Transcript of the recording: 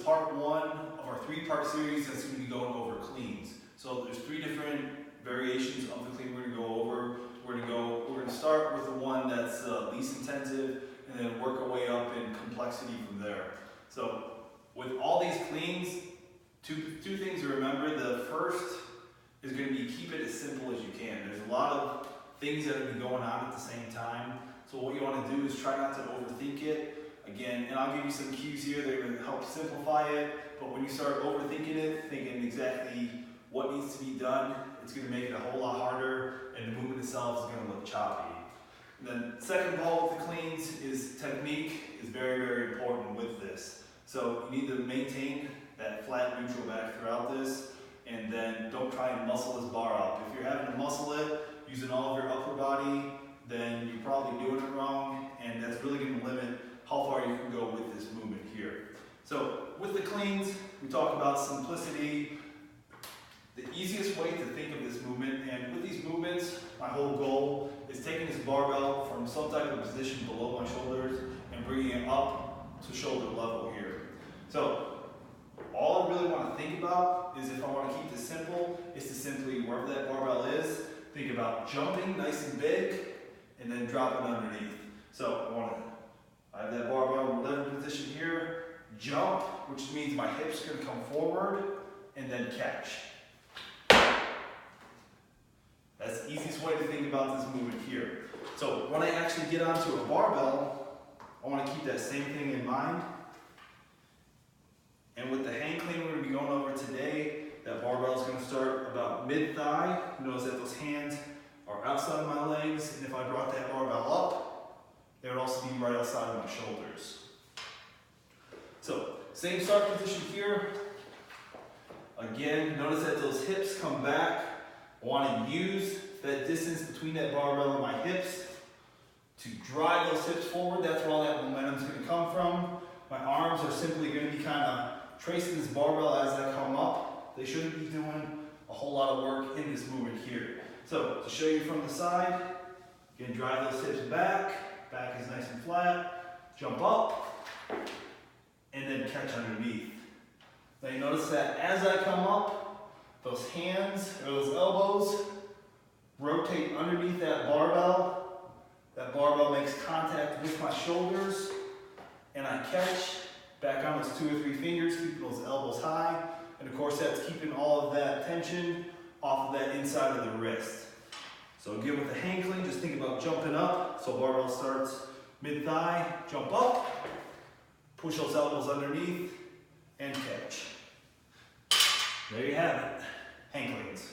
part one of our three-part series that's going to be going over cleans. So there's three different variations of the clean we're going to go over. We're going to start with the one that's least intensive and then work our way up in complexity from there. So with all these cleans, two things to remember. The first is going to be keep it as simple as you can. There's a lot of things that are going on at the same time. So what you want to do is try not to overthink it. Again, and I'll give you some cues here that are going to help simplify it, but when you start overthinking it, thinking exactly what needs to be done, it's going to make it a whole lot harder, and the movement itself is going to look choppy. And then second of all with the cleans is technique is very, very important with this. So you need to maintain that flat neutral back throughout this, and then don't try and muscle this bar up. If you're having to muscle it using all of your upper body, then you're probably doing it wrong, and that's really going to limit how far you can go with this movement here. So with the cleans, we talk about simplicity. The easiest way to think of this movement, and with these movements, my whole goal is taking this barbell from some type of position below my shoulders and bringing it up to shoulder level here. So all I really want to think about is, if I want to keep this simple, is to simply, wherever that barbell is, think about jumping nice and big and then dropping underneath. So I have that barbell in whatever position here, jump, which means my hips are going to come forward, and then catch. That's the easiest way to think about this movement here. So when I actually get onto a barbell, I want to keep that same thing in mind. And with the hang clean we're going to be going over today, that barbell is going to start about mid-thigh. Notice that those hands are outside of my legs, and if I brought that barbell up, they would also be right outside of my shoulders. So, same start position here. Again, notice that those hips come back. I want to use that distance between that barbell and my hips to drive those hips forward. That's where all that momentum is going to come from. My arms are simply going to be kind of tracing this barbell as I come up. They shouldn't be doing a whole lot of work in this movement here. So, to show you from the side, again, drive those hips back. Back is nice and flat, jump up, and then catch underneath. Now you notice that as I come up, those hands, or those elbows, rotate underneath that barbell. That barbell makes contact with my shoulders, and I catch back on those 2 or 3 fingers, keeping those elbows high, and of course that's keeping all of that tension off of that inside of the wrist. So again, with the hang clean, just think about jumping up. So barbell starts mid-thigh, jump up, push those elbows underneath, and catch. There you have it, hang cleans.